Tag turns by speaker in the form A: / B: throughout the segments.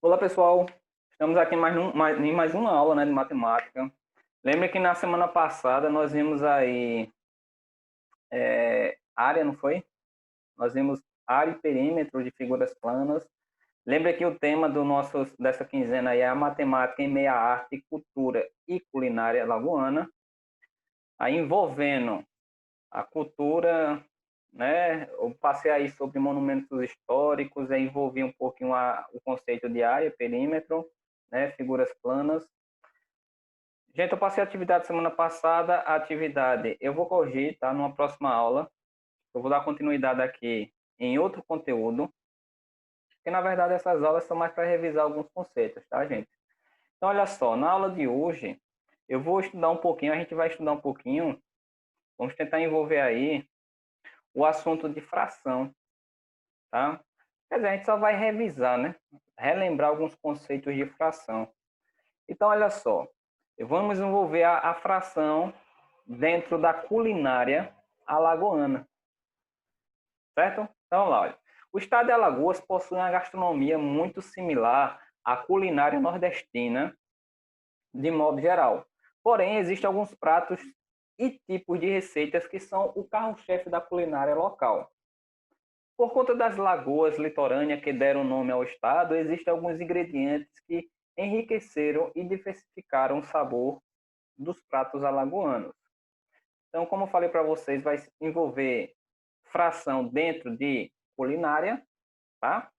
A: Olá, pessoal. Estamos aqui em mais uma aula, né, de matemática. Lembra que na semana passada nós vimos aí área, não foi? Nós vimos área e perímetro de figuras planas. Lembra que o tema dessa quinzena aí é a matemática em meia arte, cultura e culinária lagoana, aí envolvendo a cultura, né? Eu passei aí sobre monumentos históricos, aí envolvi um pouquinho o conceito de área, perímetro, né? Figuras planas. Gente, eu passei a atividade semana passada, a atividade eu vou corrigir, tá? Numa próxima aula. Eu vou dar continuidade aqui em outro conteúdo, porque na verdade essas aulas são mais para revisar alguns conceitos, tá, gente? Então, olha só, na aula de hoje, eu vou estudar um pouquinho, a gente vai estudar um pouquinho, vamos tentar envolver aí o assunto de fração, tá? Quer dizer, a gente só vai revisar, né? Relembrar alguns conceitos de fração. Então, olha só, vamos envolver a fração dentro da culinária alagoana, certo? Então, lá, olha. O estado de Alagoas possui uma gastronomia muito similar à culinária nordestina, de modo geral. Porém, existem alguns pratos e tipos de receitas que são o carro-chefe da culinária local. Por conta das lagoas litorâneas que deram nome ao estado, existem alguns ingredientes que enriqueceram e diversificaram o sabor dos pratos alagoanos. Então, como eu falei para vocês, vai envolver fração dentro de culinária, tá?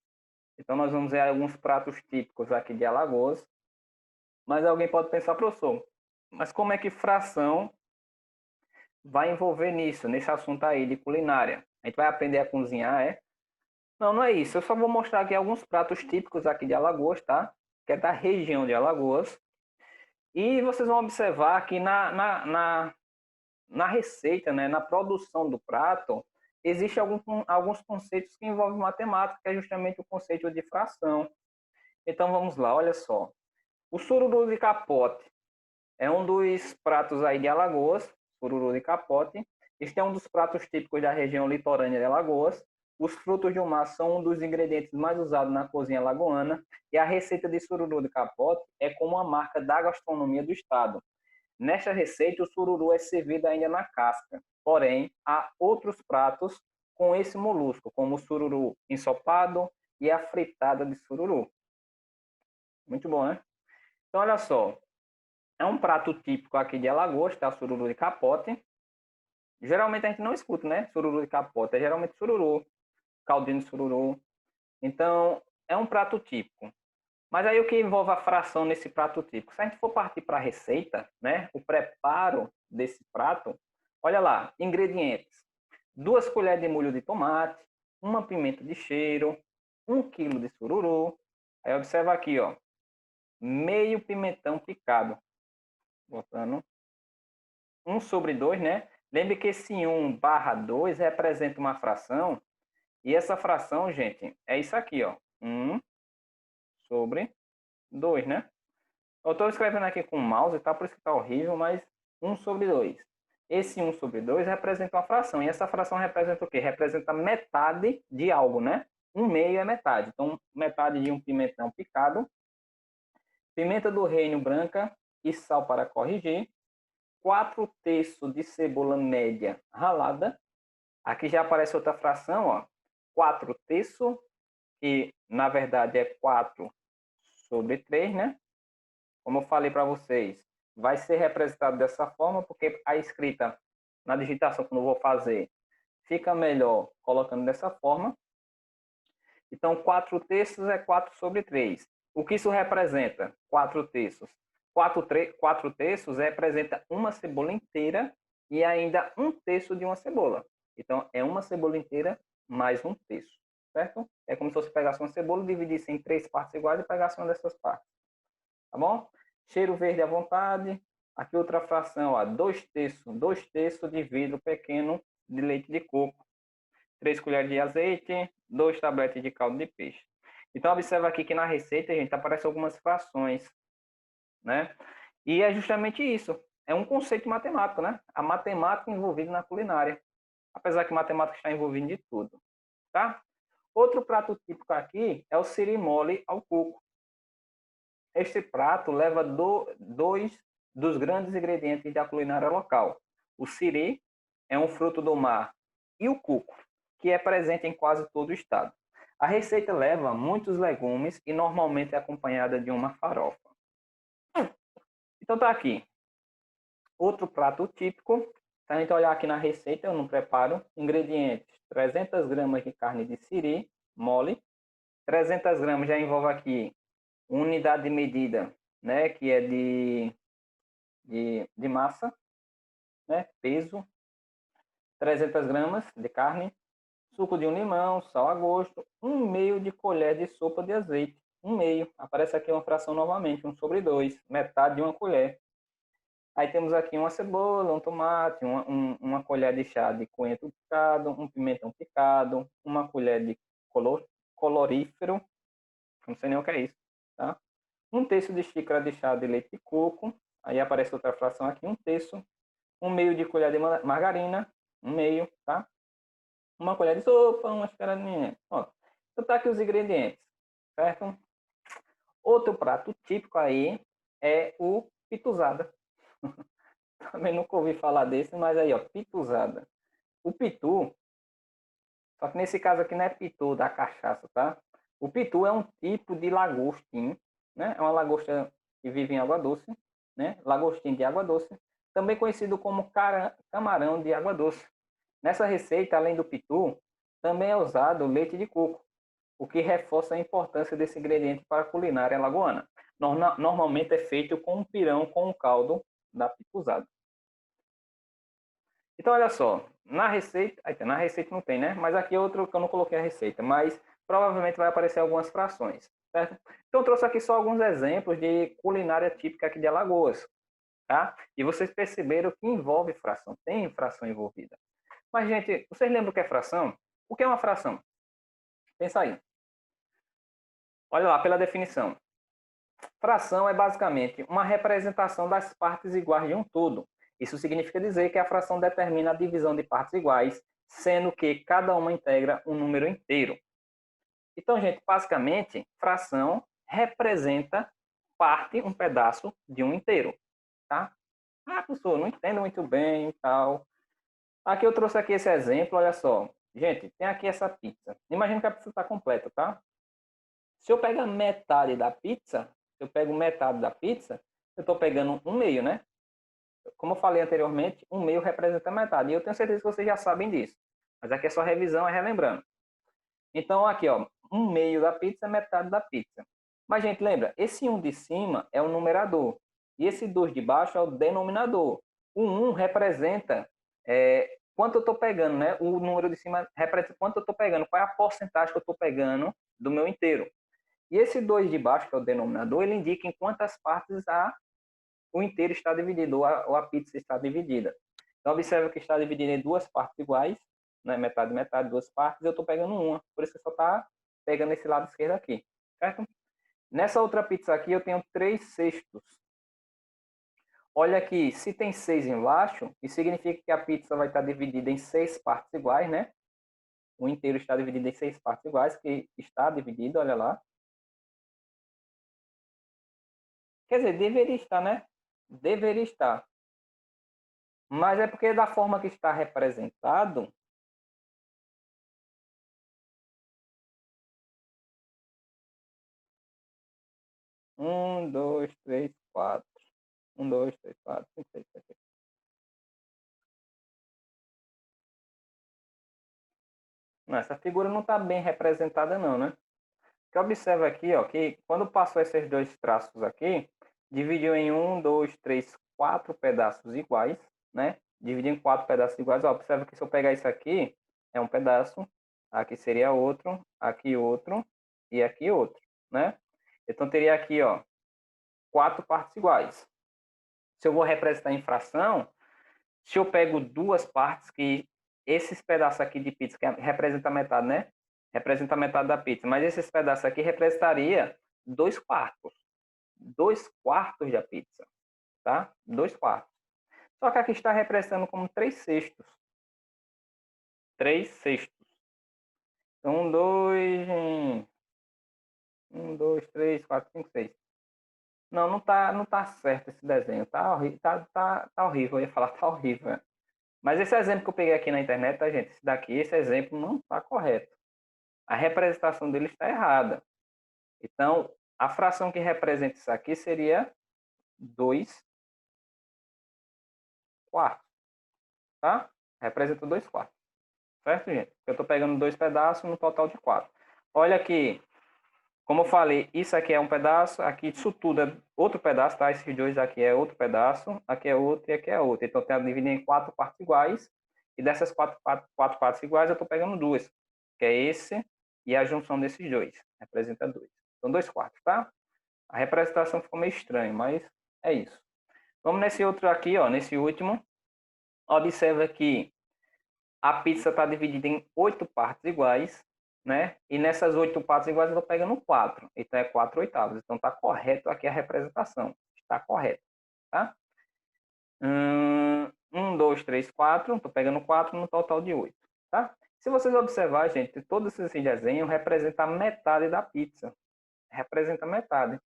A: Então, nós vamos ver alguns pratos típicos aqui de Alagoas. Mas alguém pode pensar, professor, mas como é que fração vai envolver nisso, nesse assunto aí de culinária? A gente vai aprender a cozinhar, é? Não, não é isso. Eu só vou mostrar aqui alguns pratos típicos aqui de Alagoas, tá? Que é da região de Alagoas. E vocês vão observar que na receita, né, na produção do prato, existem alguns conceitos que envolvem matemática, que é justamente o conceito de fração. Então vamos lá, olha só. O sururu de capote é um dos pratos aí de Alagoas, sururu de capote. Este é um dos pratos típicos da região litorânea de Alagoas. Os frutos do mar são um dos ingredientes mais usados na cozinha alagoana e a receita de sururu de capote é como uma marca da gastronomia do estado. Nesta receita, o sururu é servido ainda na casca, porém, há outros pratos com esse molusco, como o sururu ensopado e a fritada de sururu. Muito bom, né? Então, olha só, é um prato típico aqui de Alagoas, tá? Sururu de capote. Geralmente a gente não escuta, né? Sururu de capote, é geralmente sururu, caldinho de sururu. Então, é um prato típico. Mas aí o que envolve a fração nesse prato típico? Se a gente for partir para a receita, né, o preparo desse prato, olha lá, ingredientes: 2 colheres de molho de tomate, uma pimenta de cheiro, 1 quilo de sururu. Aí observa aqui, ó, meio pimentão picado, botando 1/2, né? Lembre que esse 1/2 representa uma fração, e essa fração, gente, é isso aqui, ó, 1/2, né? Eu estou escrevendo aqui com o mouse, tá? Por isso que está horrível, mas 1/2. Esse 1/2 representa uma fração. E essa fração representa o quê? Representa metade de algo, né? 1/2 é metade. Então, metade de um pimentão picado, pimenta do reino branca e sal para corrigir, 4/3 de cebola média ralada. Aqui já aparece outra fração, ó. 4/3, que na verdade é 4/3, né? Como eu falei para vocês, vai ser representado dessa forma, porque a escrita na digitação, quando eu vou fazer, fica melhor colocando dessa forma. Então, 4/3 é 4/3. O que isso representa? 4/3. 4/3 representa uma cebola inteira e ainda 1/3 de uma cebola. Então, é uma cebola inteira mais 1/3, certo? É como se você pegasse uma cebola, dividisse em 3 partes iguais e pegasse uma dessas partes. Tá bom? Cheiro verde à vontade. Aqui outra fração, ó, 2/3 de vidro pequeno de leite de coco. 3 colheres de azeite, 2 tabletes de caldo de peixe. Então, observa aqui que na receita, gente, aparecem algumas frações, né? E é justamente isso. É um conceito matemático, né? A matemática envolvida na culinária. Apesar que matemática está envolvida de tudo, tá? Outro prato típico aqui é o sirimole ao coco. Este prato leva dois dos grandes ingredientes da culinária local. O siri é um fruto do mar e o cuco, que é presente em quase todo o estado. A receita leva muitos legumes e normalmente é acompanhada de uma farofa. Então tá aqui. Outro prato típico. Se a gente olhar aqui na receita, eu não preparo. Ingredientes: 300 gramas de carne de siri, mole. 300 gramas já envolve aqui unidade de medida, né, que é de massa, né, peso. 300 gramas de carne. Suco de um limão, sal a gosto. 1/2 de colher de sopa de azeite. 1/2. Aparece aqui uma fração novamente, 1/2. Metade de uma colher. Aí temos aqui uma cebola, um tomate, uma colher de chá de coentro picado, um pimentão picado, uma colher de colorífero, não sei nem o que é isso, tá? 1/3 de xícara de chá de leite de coco, aí aparece outra fração aqui, 1/3, 1/2 de colher de margarina, 1/2, tá? Uma colher de sopa, uma xícara de... Pronto. Então tá aqui os ingredientes, certo? Outro prato típico aí é o pituzada. Também nunca ouvi falar desse, mas aí, ó, pituzada. O pitu, só que nesse caso aqui não é pitu da cachaça, tá? O pitu é um tipo de lagostim, né? É uma lagosta que vive em água doce, né? Lagostim de água doce, também conhecido como camarão de água doce. Nessa receita, além do pitu, também é usado leite de coco, o que reforça a importância desse ingrediente para a culinária alagoana. Normalmente é feito com um pirão com o caldo da pituzada. Então, olha só, na receita não tem, né? Mas aqui é outro que eu não coloquei a receita, mas provavelmente vai aparecer algumas frações, certo? Então, eu trouxe aqui só alguns exemplos de culinária típica aqui de Alagoas, tá? E vocês perceberam que envolve fração, tem fração envolvida. Mas, gente, vocês lembram o que é fração? O que é uma fração? Pensa aí. Olha lá, pela definição. Fração é basicamente uma representação das partes iguais de um todo. Isso significa dizer que a fração determina a divisão de partes iguais, sendo que cada uma integra um número inteiro. Então, gente, basicamente, fração representa parte, um pedaço de um inteiro, tá? Ah, professor, não entendo muito bem e tal. Aqui eu trouxe aqui esse exemplo, olha só. Gente, tem aqui essa pizza. Imagina que a pizza está completa, tá? Se eu pegar metade da pizza, eu pego metade da pizza, eu estou pegando 1/2, né? Como eu falei anteriormente, 1/2 representa metade. E eu tenho certeza que vocês já sabem disso. Mas aqui é só revisão, é relembrando. Então, aqui, ó, 1/2 da pizza é metade da pizza. Mas, gente, lembra, esse 1 de cima é o numerador. E esse 2 de baixo é o denominador. O 1 representa quanto eu estou pegando, né? O número de cima representa quanto eu estou pegando, qual é a porcentagem que eu estou pegando do meu inteiro. E esse 2 de baixo, que é o denominador, ele indica em quantas partes o inteiro está dividido, ou a pizza está dividida. Então, observa que está dividido em duas partes iguais, né? Metade, metade, duas partes, eu estou pegando uma. Por isso que só está pegando esse lado esquerdo aqui, certo? Nessa outra pizza aqui, eu tenho 3/6. Olha aqui, se tem 6 embaixo, isso significa que a pizza vai estar dividida em 6 partes iguais, né? O inteiro está dividido em 6 partes iguais, que está dividido, olha lá. Quer dizer, deveria estar, né? Deveria estar. Mas é porque da forma que está representado, 1, 2, 3, 4. 1, 2, 3, 4, 5, 6, 7, 8. Não, essa figura não está bem representada não, né? Que observa aqui, ó, que quando passou esses dois traços aqui, dividiu em 1, 2, 3, 4 pedaços iguais, né? Dividiu em 4 pedaços iguais. Ó, observa que se eu pegar isso aqui, é um pedaço, aqui seria outro e aqui outro, né? Então teria aqui, ó, 4 partes iguais. Se eu vou representar em fração, se eu pego duas partes, que esses pedaços aqui de pizza, que representa metade, né? Representa metade da pizza, mas esses pedaços aqui representaria 2/4. 2/4 da pizza, tá? 2/4. Só que aqui está representando como 3/6. 3/6. Então, 2, 1, 2, 3, 4, 5, 6. Não tá certo esse desenho. Tá horrível. Eu ia falar, tá horrível. Mas esse exemplo que eu peguei aqui na internet, tá, gente? Esse exemplo não está correto. A representação dele está errada. Então, a fração que representa isso aqui seria 2 quartos, tá? Representa 2 quartos. Certo, gente? Eu estou pegando 2 pedaços no total de 4. Olha aqui, como eu falei, isso aqui é um pedaço, aqui isso tudo é outro pedaço, tá? Esses dois aqui é outro pedaço, aqui é outro e aqui é outro. Então, eu tenho dividido em 4 partes iguais, e dessas 4 partes iguais, eu estou pegando 2, que é esse e a junção desses dois, representa 2. Então, 2 quartos, tá? A representação ficou meio estranha, mas é isso. Vamos nesse outro aqui, ó, nesse último. Observa que a pizza está dividida em 8 partes iguais, né? E nessas 8 partes iguais eu estou pegando 4. Então é 4 oitavos. Então está correto aqui a representação. Está correto, tá? 1, 2, 3, 4. Estou pegando 4 no total de 8, tá? Se vocês observarem, gente, todos esses desenhos representam metade da pizza. Representa metade.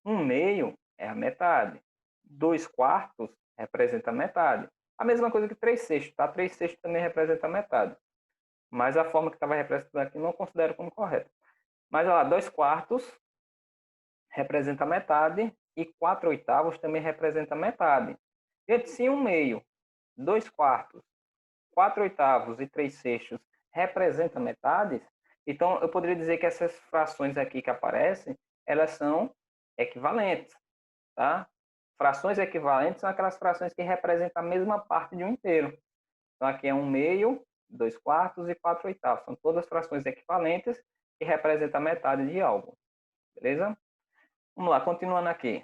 A: 1/2 é a metade. 2 quartos representa metade. A mesma coisa que 3/6, tá? 3/6 também representa metade. Mas a forma que estava representando aqui não considero como correta. Mas olha lá, 2 quartos representa metade e 4 oitavos também representa metade. Gente, se 1/2, 2 quartos, 4 oitavos e 3/6 representa metades, então eu poderia dizer que essas frações aqui que aparecem, elas são equivalentes, tá? Frações equivalentes são aquelas frações que representam a mesma parte de um inteiro. Então, aqui é 1/2, 2 quartos e 4 oitavos. São todas frações equivalentes que representam a metade de algo. Beleza? Vamos lá, continuando aqui.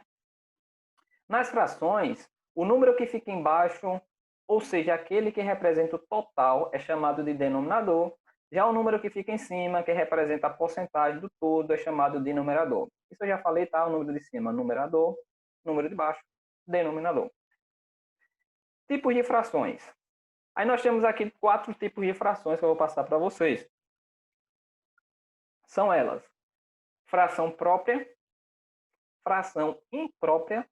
A: Nas frações, o número que fica embaixo, ou seja, aquele que representa o total, é chamado de denominador. Já o número que fica em cima, que representa a porcentagem do todo, é chamado de numerador. Isso eu já falei, tá? O número de cima, numerador. Número de baixo, denominador. Tipos de frações. Aí nós temos aqui 4 tipos de frações que eu vou passar para vocês. São elas: fração própria, fração imprópria,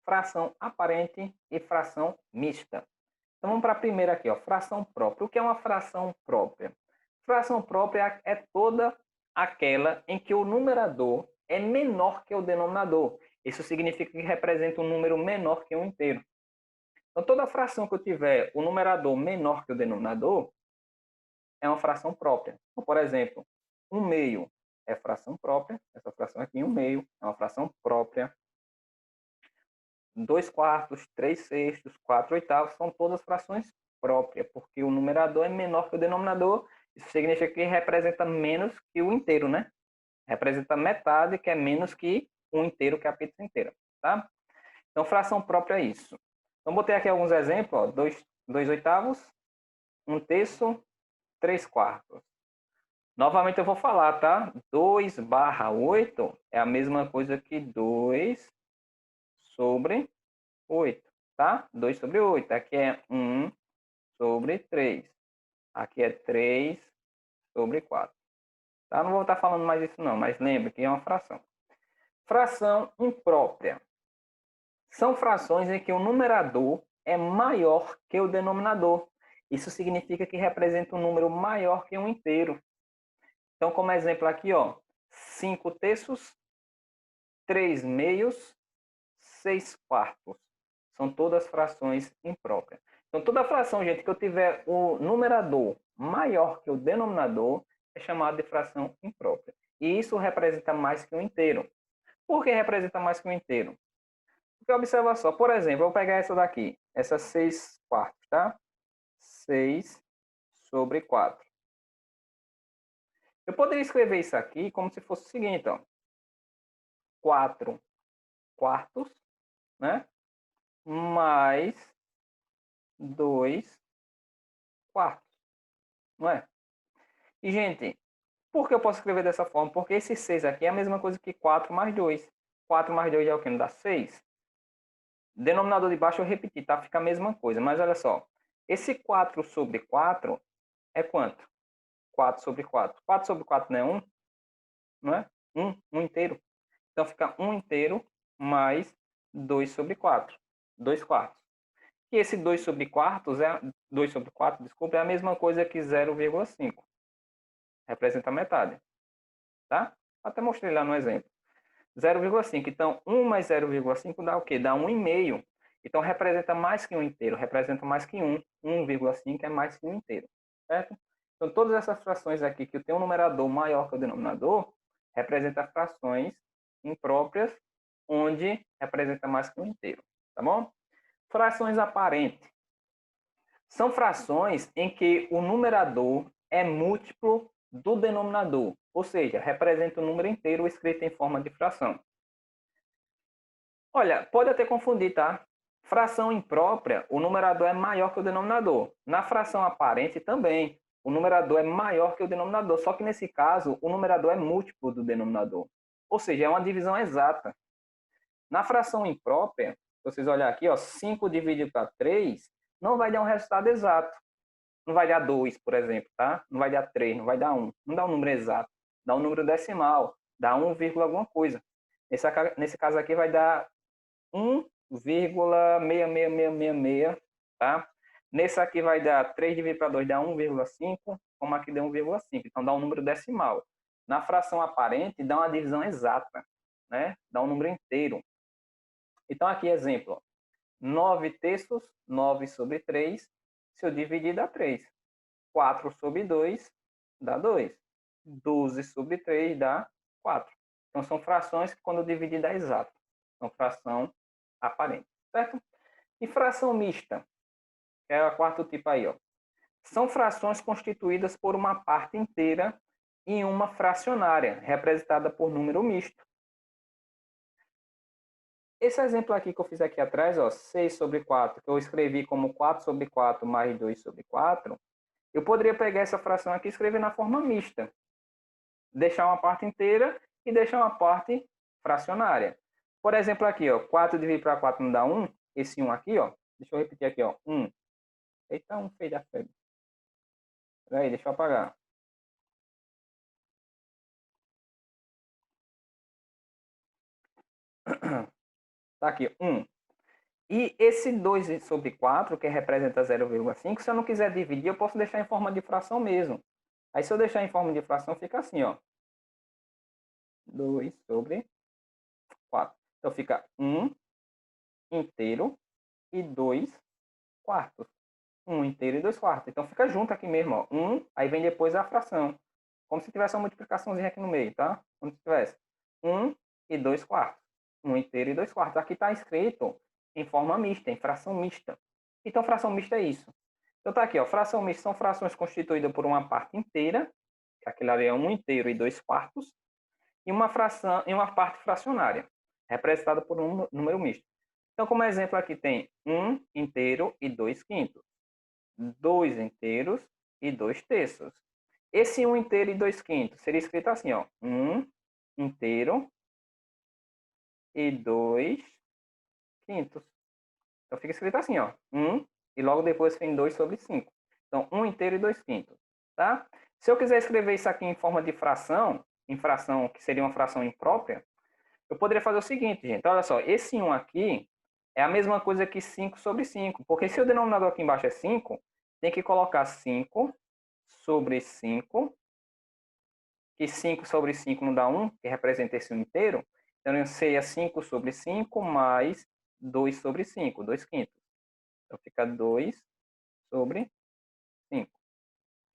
A: fração aparente e fração mista. Então vamos para a primeira aqui, ó, fração própria. O que é uma fração própria? Fração própria é toda aquela em que o numerador é menor que o denominador. Isso significa que representa um número menor que um inteiro. Então toda fração que eu tiver o numerador menor que o denominador é uma fração própria. Então, por exemplo, 1/2 é fração própria. Essa fração aqui, 1/2, é uma fração própria. 2 quartos, 3/6, 4 oitavos, são todas frações próprias, porque o numerador é menor que o denominador. Isso significa que representa menos que o inteiro, né? Representa metade, que é menos que um inteiro, que é a pizza inteira, tá? Então, fração própria é isso. Então, botei aqui alguns exemplos, ó. 2 oitavos, 1/3, 3 quartos. Novamente eu vou falar, tá? 2/8 é a mesma coisa que 2 sobre 8, tá? 2 sobre 8. Aqui é 1 sobre 3. Aqui é 3 sobre 4. Tá? Não vou estar falando mais isso não, mas lembre que é uma fração. Fração imprópria. São frações em que o numerador é maior que o denominador. Isso significa que representa um número maior que um inteiro. Então, como exemplo aqui, ó, 5/3, 3/2, 6 quartos. São todas frações impróprias. Então, toda fração, gente, que eu tiver o numerador maior que o denominador, é chamada de fração imprópria. E isso representa mais que um inteiro. Por que representa mais que um inteiro? Porque observa só, por exemplo, eu vou pegar essa daqui, essa 6 quartos, tá? 6 sobre 4. Eu poderia escrever isso aqui como se fosse o seguinte, ó. 4 quartos, né? Mais 2 quartos, não é? E, gente, por que eu posso escrever dessa forma? Porque esse 6 aqui é a mesma coisa que 4 mais 2. 4 mais 2 é o que? Não dá 6? Denominador de baixo eu repeti, tá? Fica a mesma coisa. Mas olha só. Esse 4 sobre 4 é quanto? 4 sobre 4. 4 sobre 4 não é 1? Não é? 1 inteiro. Então fica 1 inteiro mais 2 sobre 4, 2 quartos. E esse 2 sobre 4, desculpa, é a mesma coisa que 0,5. Representa a metade, tá? Até mostrei lá no exemplo. 0,5. Então, 1 mais 0,5 dá o quê? Dá 1,5. Então, representa mais que um inteiro. Representa mais que 1. 1,5 é mais que um inteiro. Certo? Então, todas essas frações aqui que tem um numerador maior que o denominador, representa frações impróprias, onde representa mais que um inteiro. Tá bom? Frações aparentes. São frações em que o numerador é múltiplo do denominador, ou seja, representa o número inteiro escrito em forma de fração. Olha, pode até confundir, tá? Fração imprópria, o numerador é maior que o denominador. Na fração aparente também, o numerador é maior que o denominador, só que nesse caso, o numerador é múltiplo do denominador. Ou seja, é uma divisão exata. Na fração imprópria, se vocês olharem aqui, ó, 5 dividido para 3, não vai dar um resultado exato. Não vai dar 2, por exemplo, tá? Não vai dar 3, não vai dar 1. Não dá um número exato. Dá um número decimal. Dá 1, alguma coisa. Nesse caso aqui vai dar 1,66666, tá? Nesse aqui vai dar 3 dividido para 2 dá 1,5, como aqui deu 1,5. Então dá um número decimal. Na fração aparente dá uma divisão exata, né? Dá um número inteiro. Então aqui exemplo, 9 terços, 9 sobre 3, se eu dividir dá 3. 4 sobre 2 dá 2. 12 sobre 3 dá 4. Então são frações que quando dividir dá exato. São fração aparente, certo? E fração mista, que é o quarto tipo aí, ó. São frações constituídas por uma parte inteira e uma fracionária, representada por número misto. Esse exemplo aqui que eu fiz aqui atrás, ó, 6 sobre 4, que eu escrevi como 4 sobre 4 mais 2 sobre 4, eu poderia pegar essa fração aqui e escrever na forma mista. Deixar uma parte inteira e deixar uma parte fracionária. Por exemplo, aqui, ó, 4 dividido para 4 não dá 1. Esse 1 aqui, ó, deixa eu repetir aqui, ó, 1. Eita, 1 feio da febre. Peraí, deixa eu apagar. Tá aqui, 1. E esse 2 sobre 4, que representa 0,5, se eu não quiser dividir, eu posso deixar em forma de fração mesmo. Aí, se eu deixar em forma de fração, fica assim, ó. 2 sobre 4. Então, fica 1 inteiro e 2 quartos. 1 inteiro e 2 quartos. Então, fica junto aqui mesmo, ó. 1, aí vem depois a fração. Como se tivesse uma multiplicaçãozinha aqui no meio, tá? Como se tivesse 1 e 2 quartos. 1 inteiro e 2 quartos. Aqui está escrito em forma mista, em fração mista. Então, fração mista é isso. Então, tá aqui, ó. Fração mista são frações constituídas por uma parte inteira, que aquilo ali é 1 inteiro e 2 quartos, e uma fração e uma parte fracionária, representada por um número misto. Então, como exemplo, aqui tem 1 inteiro e 2 quintos, 2 inteiros e 2 terços. Esse 1 inteiro e 2 quintos seria escrito assim, ó, 1 inteiro e 2 quintos. Então fica escrito assim, ó, 1 e logo depois vem 2 sobre 5. Então, 1 inteiro e 2 quintos, tá? Se eu quiser escrever isso aqui em forma de fração, em fração que seria uma fração imprópria, eu poderia fazer o seguinte, gente, olha só, esse 1 aqui é a mesma coisa que 5 sobre 5, porque se o denominador aqui embaixo é 5, tem que colocar 5 sobre 5, que 5 sobre 5 não dá 1, que representa esse 1 inteiro, então seria 5 sobre 5 mais 2 sobre 5, 2 quintos. Então fica 2 sobre 5.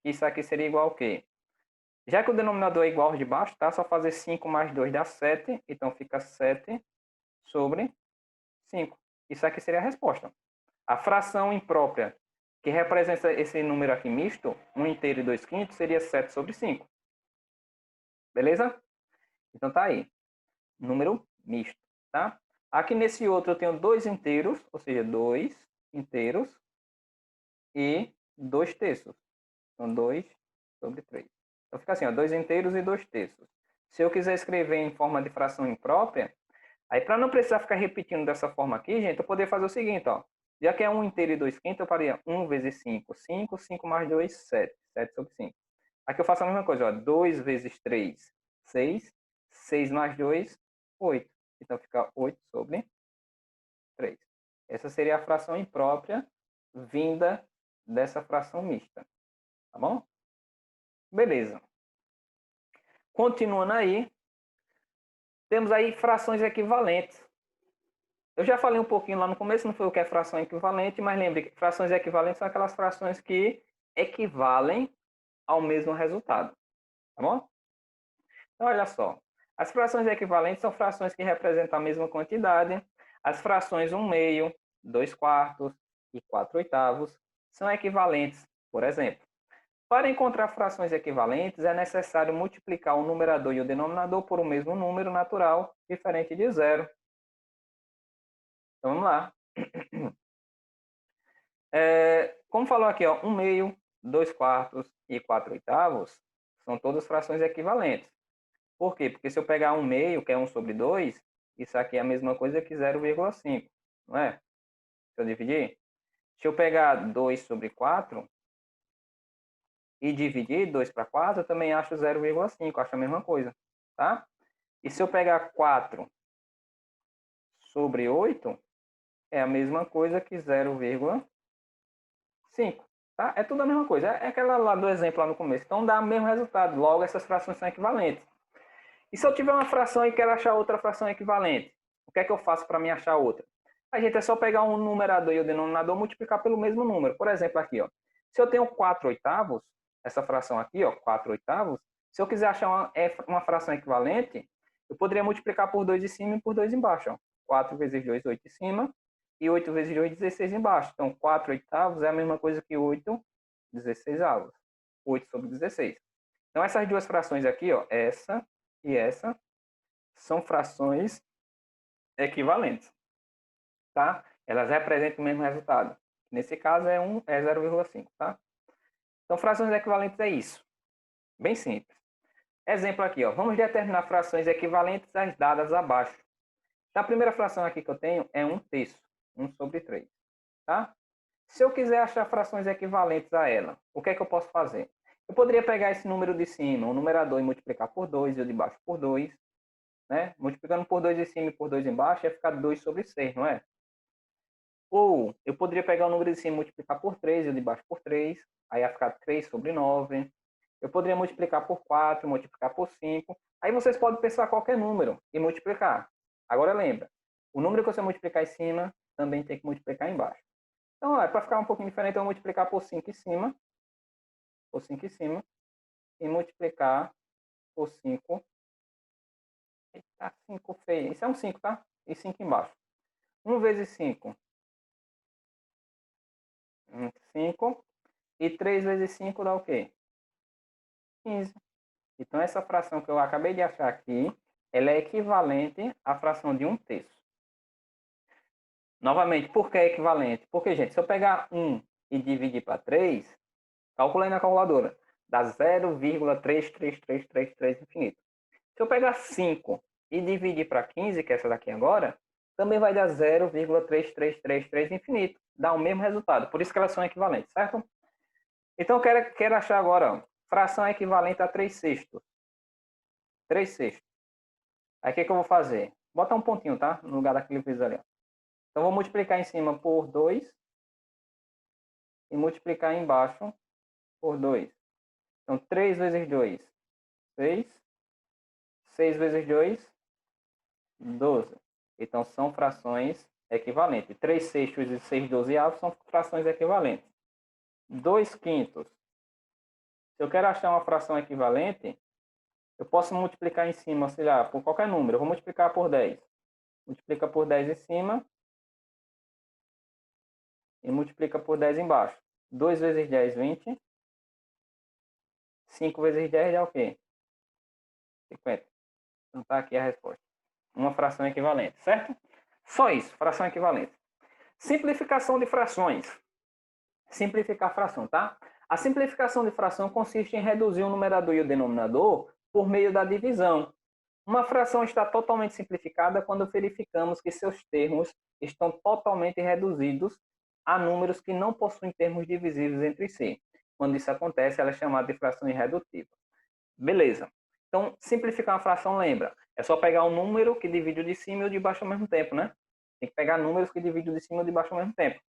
A: Isso aqui seria igual ao quê? Já que o denominador é igual ao de baixo, tá? Só fazer 5 mais 2 dá 7, então fica 7 sobre 5. Isso aqui seria a resposta. A fração imprópria, que representa esse número aqui misto, 1 inteiro e 2 quintos, seria 7 sobre 5. Beleza? Então tá aí. Número misto, tá? Aqui nesse outro eu tenho 2 inteiros, ou seja, 2 inteiros e 2 terços. Então 2 sobre 3. Então fica assim, ó, 2 inteiros e 2 terços. Se eu quiser escrever em forma de fração imprópria, aí para não precisar ficar repetindo dessa forma aqui, gente, eu poderia fazer o seguinte, ó. Já que é 1 inteiro e 2 quintos, eu faria 1 vezes 5, 5, 5 mais 2, 7. 7 sobre 5. Aqui eu faço a mesma coisa, ó. 2 vezes 3, 6. 6 mais 2, 8. Então, fica 8 sobre 3. Essa seria a fração imprópria vinda dessa fração mista. Tá bom? Beleza. Continuando aí, temos aí frações equivalentes. Eu já falei um pouquinho lá no começo, não foi o que é fração equivalente, mas lembre que frações equivalentes são aquelas frações que equivalem ao mesmo resultado. Tá bom? Então, olha só. As frações equivalentes são frações que representam a mesma quantidade. As frações 1/2, 2/4 e 4/8 são equivalentes. Por exemplo, para encontrar frações equivalentes, é necessário multiplicar o numerador e o denominador por um mesmo número natural diferente de zero. Então, vamos lá. Como falou aqui, ó, 1/2, 2/4 e 4/8 são todas frações equivalentes. Por quê? Porque se eu pegar 1/2, que é 1 sobre 2, isso aqui é a mesma coisa que 0,5, não é? Se eu dividir. Se eu pegar 2 sobre 4 e dividir 2 para 4, eu também acho 0,5, acho a mesma coisa, tá? E se eu pegar 4 sobre 8, é a mesma coisa que 0,5, tá? É tudo a mesma coisa. É aquela lá do exemplo lá no começo. Então dá o mesmo resultado. Logo, essas frações são equivalentes. E se eu tiver uma fração e quero achar outra fração equivalente, o que é que eu faço para me achar outra? A gente é só pegar um numerador e o denominador e multiplicar pelo mesmo número. Por exemplo, aqui, ó, se eu tenho 4/8, essa fração aqui, ó, 4/8, se eu quiser achar uma fração equivalente, eu poderia multiplicar por 2 em cima e por 2 embaixo. Ó. 4 vezes 2, 8 em cima, e 8 vezes 2, 16 embaixo. Então, 4/8 é a mesma coisa que 8/16. 8 sobre 16. Então, essas duas frações aqui, ó, essa e essa, são frações equivalentes, tá? Elas representam o mesmo resultado. Nesse caso é 0,5, tá? Então, frações equivalentes é isso. Bem simples. Exemplo aqui, ó. Vamos determinar frações equivalentes às dadas abaixo. Então, a primeira fração aqui que eu tenho é 1/3, 1 sobre 3, tá? Se eu quiser achar frações equivalentes a ela, o que é que eu posso fazer? Eu poderia pegar esse número de cima, o numerador, e multiplicar por 2 e o de baixo por 2, né? Multiplicando por 2 em cima e por 2 embaixo, ia ficar 2 sobre 6, não é? Ou eu poderia pegar o número de cima e multiplicar por 3 e o de baixo por 3, aí ia ficar 3 sobre 9. Eu poderia multiplicar por 4, multiplicar por 5. Aí vocês podem pensar qualquer número e multiplicar. Agora lembra, o número que você multiplicar em cima também tem que multiplicar embaixo. Então, para ficar um pouquinho diferente, eu vou multiplicar por 5 em cima, e multiplicar por 5. Eita, 5 feio. Isso é um 5, tá? E 5 embaixo. 1 vezes 5, 5. E 3 vezes 5 dá o quê? 15. Então, essa fração que eu acabei de achar aqui, ela é equivalente à fração de 1/3. Novamente, por que é equivalente? Porque, gente, se eu pegar 1 e dividir para 3, calculei na calculadora, dá 0,33333 infinito. Se eu pegar 5 e dividir para 15, que é essa daqui agora, também vai dar 0,3333 infinito. Dá o mesmo resultado. Por isso que elas são equivalentes, certo? Então, eu quero achar agora, ó, fração equivalente a 3/6. 3/6. Aí, o que eu vou fazer? Vou botar um pontinho, tá? No lugar daquele vezes ali. Ó. Então, vou multiplicar em cima por 2 e multiplicar embaixo por 2. Então, 3 vezes 2, 6. 6 vezes 2, 12. Então, são frações equivalentes. 3/6 e 6/12 são frações equivalentes. 2/5. Se eu quero achar uma fração equivalente, eu posso multiplicar em cima, sei lá, por qualquer número. Eu vou multiplicar por 10. Multiplica por 10 em cima e multiplica por 10 embaixo. 2 vezes 10, 20. 5 vezes 10 dá o quê? 50. Então tá aqui a resposta. Uma fração equivalente, certo? Só isso, fração equivalente. Simplificação de frações. Simplificar a fração, tá? A simplificação de fração consiste em reduzir o numerador e o denominador por meio da divisão. Uma fração está totalmente simplificada quando verificamos que seus termos estão totalmente reduzidos a números que não possuem termos divisíveis entre si. Quando isso acontece, ela é chamada de fração irredutível. Beleza. Então, simplificar uma fração, lembra? É só pegar um número que divide o de cima e o de baixo ao mesmo tempo, né? Tem que pegar números que dividem o de cima e o de baixo ao mesmo tempo.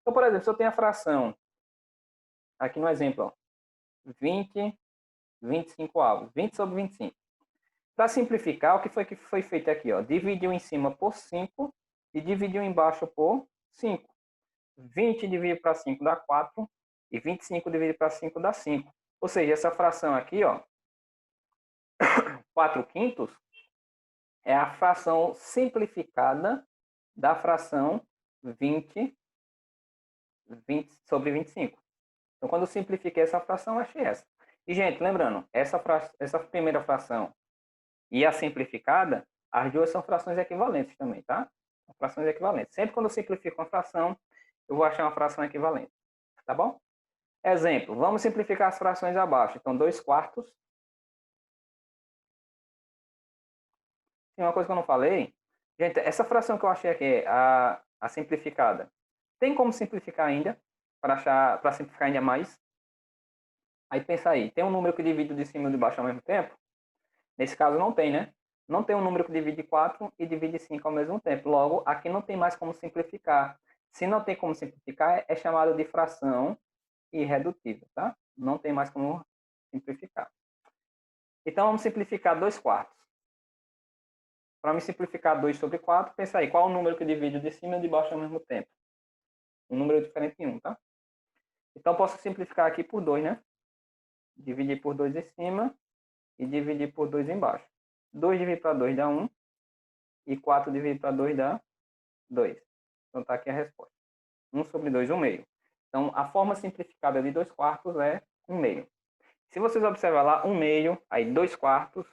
A: Então, por exemplo, se eu tenho a fração, aqui no exemplo, ó, 20, 25 avos, 20 sobre 25. Para simplificar, o que foi feito aqui? Ó? Dividiu em cima por 5 e dividiu embaixo por 5. 20 dividido para 5 dá 4 e 25 dividido para 5 dá 5. Ou seja, essa fração aqui, ó, 4 quintos, é a fração simplificada da fração 20 sobre 25. Então, quando eu simplifiquei essa fração, eu achei essa. E, gente, lembrando, essa primeira fração e a simplificada, as duas são frações equivalentes também, tá? Frações equivalentes. Sempre quando eu simplifico uma fração, eu vou achar uma fração equivalente. Tá bom? Exemplo, vamos simplificar as frações abaixo. Então, 2 quartos. Tem uma coisa que eu não falei. Gente, essa fração que eu achei aqui, a simplificada, tem como simplificar ainda? Para simplificar ainda mais? Aí pensa aí, tem um número que divide de cima e de baixo ao mesmo tempo? Nesse caso não tem, né? Não tem um número que divide 4 e divide 5 ao mesmo tempo. Logo, aqui não tem mais como simplificar. Se não tem como simplificar, é chamado de fração irredutível, tá? Não tem mais como simplificar. Então, vamos simplificar 2 quartos. Para me simplificar 2 sobre 4, pensa aí, qual é o número que divide o de cima e o de baixo ao mesmo tempo? Um número diferente de 1, tá? Então, posso simplificar aqui por 2, né? Dividir por 2 em cima e dividir por 2 embaixo. 2 dividido para 2 dá 1 e 4 dividido para 2 dá 2. Então, está aqui a resposta. 1 sobre 2, 1 meio. Então, a forma simplificada de 2 quartos é 1 meio. Se vocês observarem lá, 1 meio, aí 2 quartos,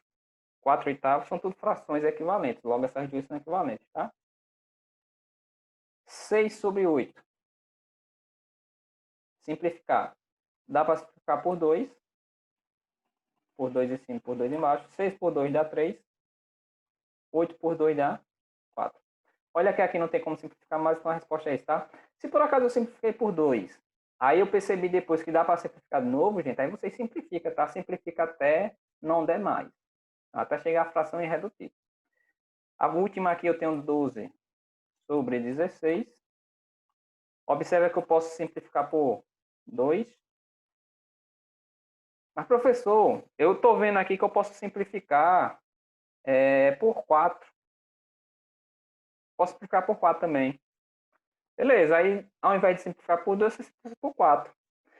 A: 4 oitavos, são tudo frações equivalentes. Logo, essas duas são equivalentes, tá? 6 sobre 8. Simplificar. Dá para simplificar por 2. Por 2 em cima, por 2 embaixo. 6 por 2 dá 3. 8 por 2 dá 4. Olha que aqui não tem como simplificar mais, então a resposta é isso, tá? Se por acaso eu simplifiquei por 2, aí eu percebi depois que dá para simplificar de novo, gente, aí vocês simplifica, tá? Simplifica até não der mais. Até chegar à fração irredutível. A última aqui eu tenho 12 sobre 16. Observa que eu posso simplificar por 2. Mas, professor, eu estou vendo aqui que eu posso simplificar por 4. Posso simplificar por 4 também. Beleza, aí ao invés de simplificar por 2, você simplifica por 4.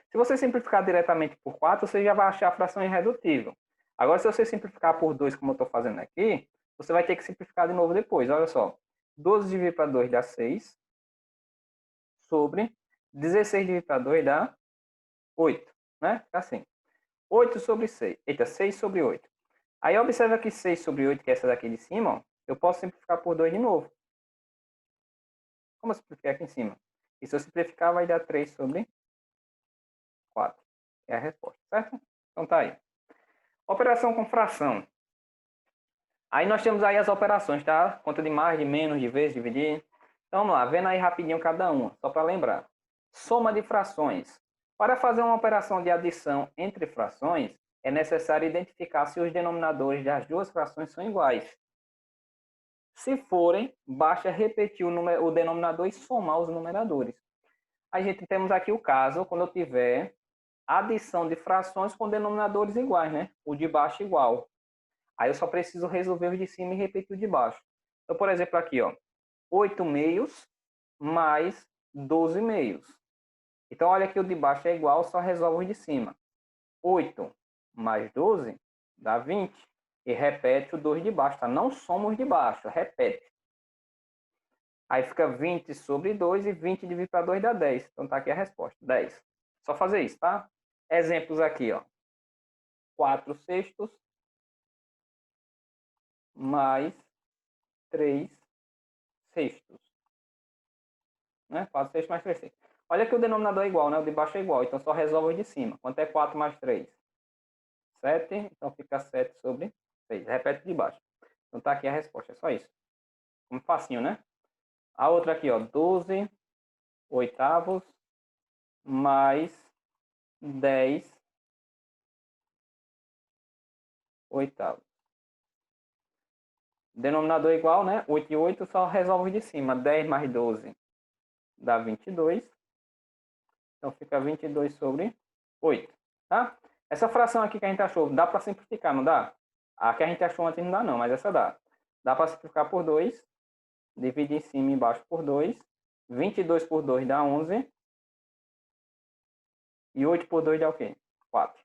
A: Se você simplificar diretamente por 4, você já vai achar a fração irredutível. Agora, se você simplificar por 2, como eu estou fazendo aqui, você vai ter que simplificar de novo depois. Olha só. 12 dividido para 2 dá 6. Sobre 16 dividido para 2 dá 8. Né? Fica assim. 8 sobre 6. Eita, 6 sobre 8. Aí observa que 6 sobre 8, que é essa daqui de cima, ó, eu posso simplificar por 2 de novo. Como eu simplifiquei aqui em cima? E se eu simplificar, vai dar 3 sobre 4. É a resposta, certo? Então tá aí. Operação com fração. Aí nós temos aí as operações, tá? Conta de mais, de menos, de vezes, dividir. Então vamos lá, vendo aí rapidinho cada uma, só para lembrar. Soma de frações. Para fazer uma operação de adição entre frações, é necessário identificar se os denominadores das duas frações são iguais. Se forem, basta repetir o denominador e somar os numeradores. A gente temos aqui o caso, quando eu tiver adição de frações com denominadores iguais, né? O de baixo igual. Aí eu só preciso resolver os de cima e repetir o de baixo. Então, por exemplo, aqui, ó, 8 meios mais 12 meios. Então, olha que o de baixo é igual, só resolve os de cima. 8 mais 12 dá 20. E repete o 2 de baixo, tá? Não soma os de baixo, repete. Aí fica 20 sobre 2 e 20 dividido para 2 dá 10. Então, tá aqui a resposta, 10. Só fazer isso, tá? Exemplos aqui, ó. 4 sextos mais 3 sextos. Né? 4 sextos mais 3 sextos. Olha que o denominador é igual, né? O de baixo é igual. Então, só resolve o de cima. Quanto é 4 mais 3? 7. Então, fica 7 sobre 6. Repete de baixo. Então, tá aqui a resposta. É só isso. Como facinho, né? A outra aqui, ó. 12 oitavos mais 10 oitavos. Denominador igual, né? 8 e 8, só resolve de cima. 10 mais 12 dá 22. Então fica 22 sobre 8, tá? Essa fração aqui que a gente achou, dá para simplificar, não dá? A que a gente achou antes não dá não, mas essa dá. Dá para simplificar por 2. Divide em cima e embaixo por 2. 22 por 2 dá 11. E 8 por 2 dá o quê? 4.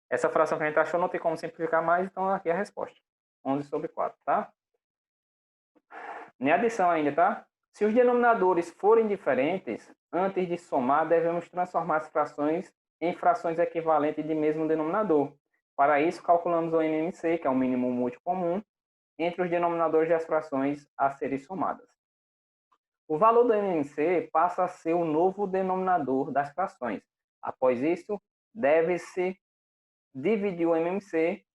A: Essa fração que a gente achou não tem como simplificar mais, então aqui é a resposta. 11 sobre 4, tá? Nem adição ainda, tá? Se os denominadores forem diferentes, antes de somar, devemos transformar as frações em frações equivalentes de mesmo denominador. Para isso, calculamos o MMC, que é o mínimo múltiplo comum, entre os denominadores das frações a serem somadas. O valor do MMC passa a ser o novo denominador das frações. Após isso, deve-se dividir o MMC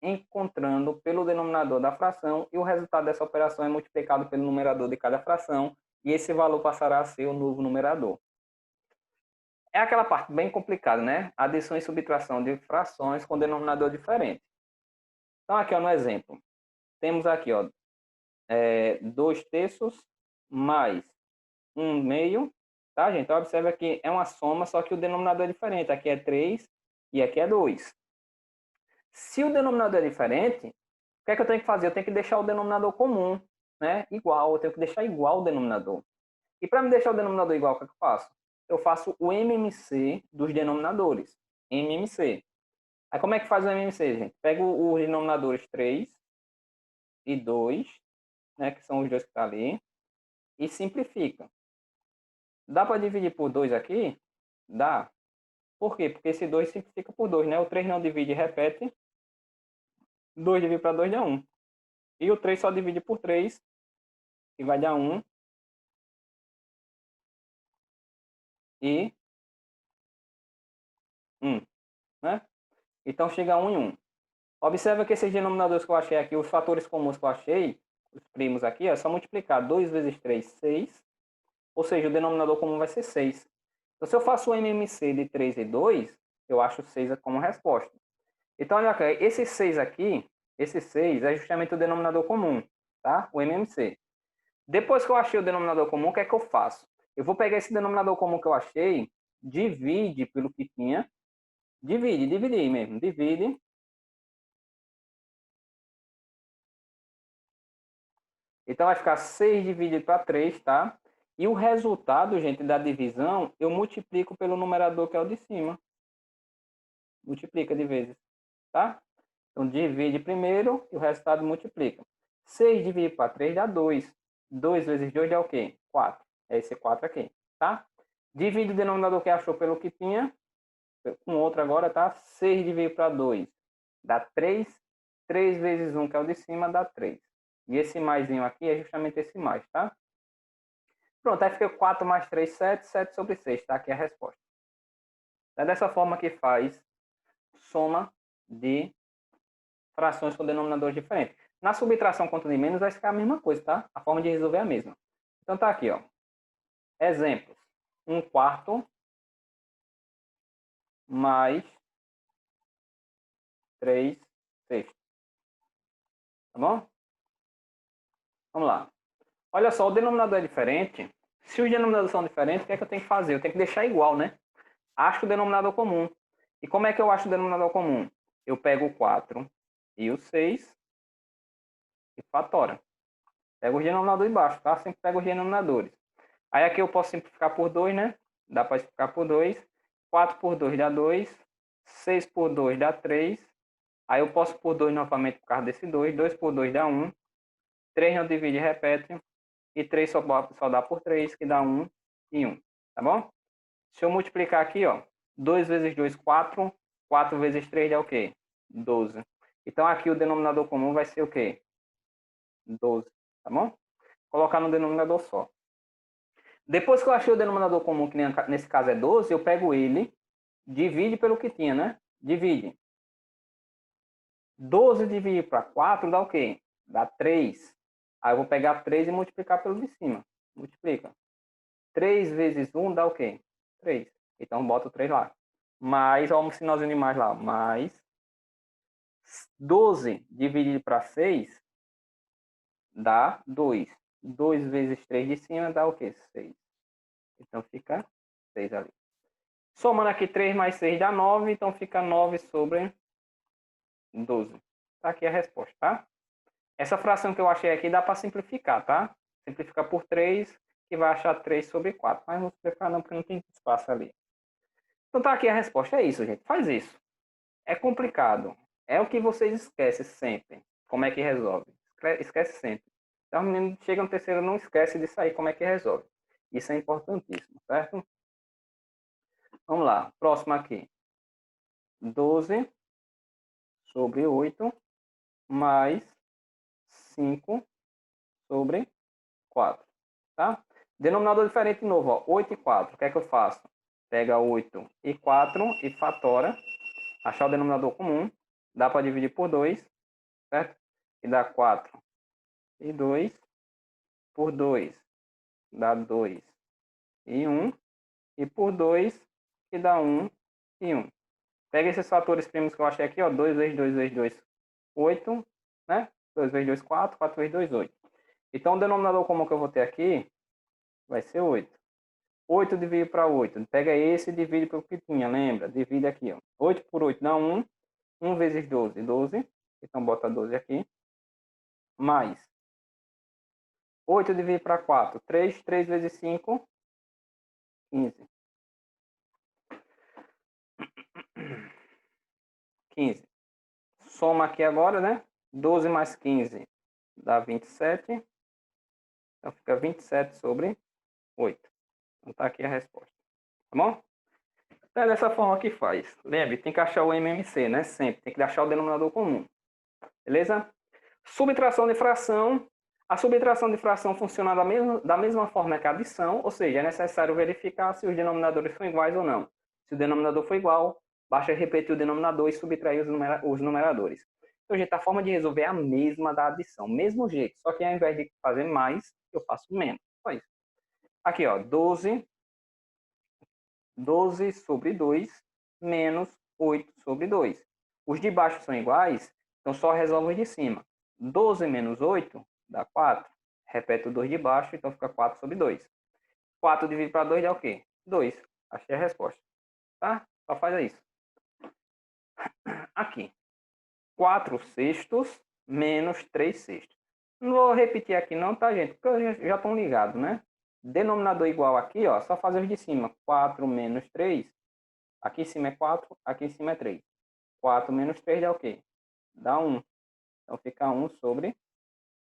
A: encontrando pelo denominador da fração e o resultado dessa operação é multiplicado pelo numerador de cada fração e esse valor passará a ser o novo numerador. É aquela parte bem complicada, né? Adição e subtração de frações com denominador diferente. Então, aqui ó, no exemplo, temos aqui ó, 2 terços mais 1 meio, tá, gente? Então, observa que é uma soma, só que o denominador é diferente. Aqui é 3 e aqui é 2. Se o denominador é diferente, o que é que eu tenho que fazer? Eu tenho que deixar o denominador comum, né? Igual, eu tenho que deixar igual o denominador. E para me deixar o denominador igual, o que é que eu faço? Eu faço o MMC dos denominadores. MMC. Aí como é que faz o MMC, gente? Pego os denominadores 3 e 2, né, que são os dois que estão ali, e simplifica. Dá para dividir por 2 aqui? Dá. Por quê? Porque esse 2 simplifica por 2, né? O 3 não divide e repete. 2 divide para 2 dá 1. E o 3 só divide por 3, que vai dar 1. E 1, né? Então chega a 1 e 1. Observa que esses denominadores que eu achei aqui, os fatores comuns que eu achei, os primos aqui, é só multiplicar 2 vezes 3, 6. Ou seja, o denominador comum vai ser 6. Então, se eu faço o MMC de 3 e 2, eu acho 6 como resposta. Então, olha aqui, esse 6 aqui, esse 6 é justamente o denominador comum, tá? O MMC. Depois que eu achei o denominador comum, o que é que eu faço? Eu vou pegar esse denominador comum que eu achei, divide pelo que tinha, dividir mesmo, divide. Então vai ficar 6 dividido para 3, tá? E o resultado, gente, da divisão, eu multiplico pelo numerador que é o de cima. Multiplica de vezes, tá? Então divide primeiro e o resultado multiplica. 6 dividido para 3 dá 2. 2 vezes 2 dá o quê? 4. É esse 4 aqui, tá? Divide o denominador que achou pelo que tinha, com outro agora, tá? 6 dividido para 2 dá 3. 3 vezes 1, que é o de cima, dá 3. E esse maisinho aqui é justamente esse mais, tá? Pronto, aí fica 4 mais 3, 7. 7 sobre 6, tá? Aqui é a resposta. É dessa forma que faz soma de frações com denominadores diferentes. Na subtração conta de menos vai ficar a mesma coisa, tá? A forma de resolver é a mesma. Então tá aqui, ó. Exemplos. 1/4 mais 3/6. Tá bom? Vamos lá. Olha só, o denominador é diferente. Se os denominadores são diferentes, o que é que eu tenho que fazer? Eu tenho que deixar igual, né? Acho o denominador comum. E como é que eu acho o denominador comum? Eu pego o 4 e o 6 e fatora. Pego os denominadores embaixo, tá? Sempre pego os denominadores. Aí aqui eu posso simplificar por 2, né? Dá para simplificar por 2. 4 por 2 dá 2. 6 por 2 dá 3. Aí eu posso por 2 novamente por causa desse 2. 2 por 2 dá 1. 3 não divide e repete. E 3 só dá por 3, que dá 1 e 1. Tá bom? Se eu multiplicar aqui, ó. 2 vezes 2, 4. 4 vezes 3 dá o quê? 12. Então aqui o denominador comum vai ser o quê? 12. Tá bom? Colocar no denominador só. Depois que eu achei o denominador comum, que nesse caso é 12, eu pego ele, divide pelo que tinha, né? Divide. 12 dividido para 4 dá o quê? Dá 3. Aí eu vou pegar 3 e multiplicar pelo de cima. Multiplica. 3 vezes 1 dá o quê? 3. Então bota o 3 lá. Mais, ó, o sinalzinho de mais lá. Mais 12 dividido para 6 dá 2. 2 vezes 3 de cima dá o quê? 6. Então fica 6 ali. Somando aqui 3 mais 6 dá 9, então fica 9 sobre 12. Tá aqui a resposta, tá? Essa fração que eu achei aqui dá para simplificar, tá? Simplificar por 3, que vai achar 3 sobre 4. Mas não vou simplificar não, porque não tem espaço ali. Então tá aqui a resposta. É isso, gente. Faz isso. É complicado. É o que vocês esquecem sempre. Como é que resolve? Esquece sempre. Então, o menino chega no terceiro, não esquece de sair como é que resolve. Isso é importantíssimo, certo? Vamos lá. Próximo aqui. 12 sobre 8 mais 5 sobre 4. Tá? Denominador diferente de novo. Ó. 8 e 4. O que é que eu faço? Pega 8 e 4 e fatora. Achar o denominador comum. Dá para dividir por 2. Certo? E dá 4 e 2 por 2 dá 2 e 1. E por 2 que dá 1 e 1. Pega esses fatores primos que eu achei aqui, ó. 2 vezes 2 vezes 2, 8, né? 2 vezes 2, 4, 4 vezes 2, 8. Então, o denominador comum que eu vou ter aqui vai ser 8. 8 divide para 8. Pega esse e divide pelo que tinha, lembra? Divide aqui, ó. 8 por 8 dá 1. 1 vezes 12, 12. Então, bota 12 aqui. Mais 8 divide para 4. 3. 3 vezes 5, 15. 15. Soma aqui agora, né? 12 mais 15 dá 27. Então, fica 27 sobre 8. Então, tá aqui a resposta. Tá bom? Então, é dessa forma que faz. Lembre, tem que achar o MMC, né? Sempre. Tem que achar o denominador comum. Beleza? Subtração de fração. A subtração de fração funciona da mesma forma que a adição, ou seja, é necessário verificar se os denominadores são iguais ou não. Se o denominador for igual, basta repetir o denominador e subtrair os numeradores. Então, gente, a forma de resolver é a mesma da adição, mesmo jeito, só que ao invés de fazer mais, eu faço menos. Só isso. Aqui, ó, 12 sobre 2 menos 8 sobre 2. Os de baixo são iguais, então só resolve os de cima. 12 menos 8 dá 4. Repete o 2 de baixo, então fica 4 sobre 2. 4 dividido para 2 dá o quê? 2. Achei a resposta. Tá? Só faz isso. Aqui. 4 sextos menos 3 sextos. Não vou repetir aqui não, tá, gente? Porque já estão ligados, né? Denominador igual aqui, ó, só fazer os de cima. 4 menos 3. Aqui em cima é 4, aqui em cima é 3. 4 menos 3 dá o quê? Dá 1. Então fica 1 sobre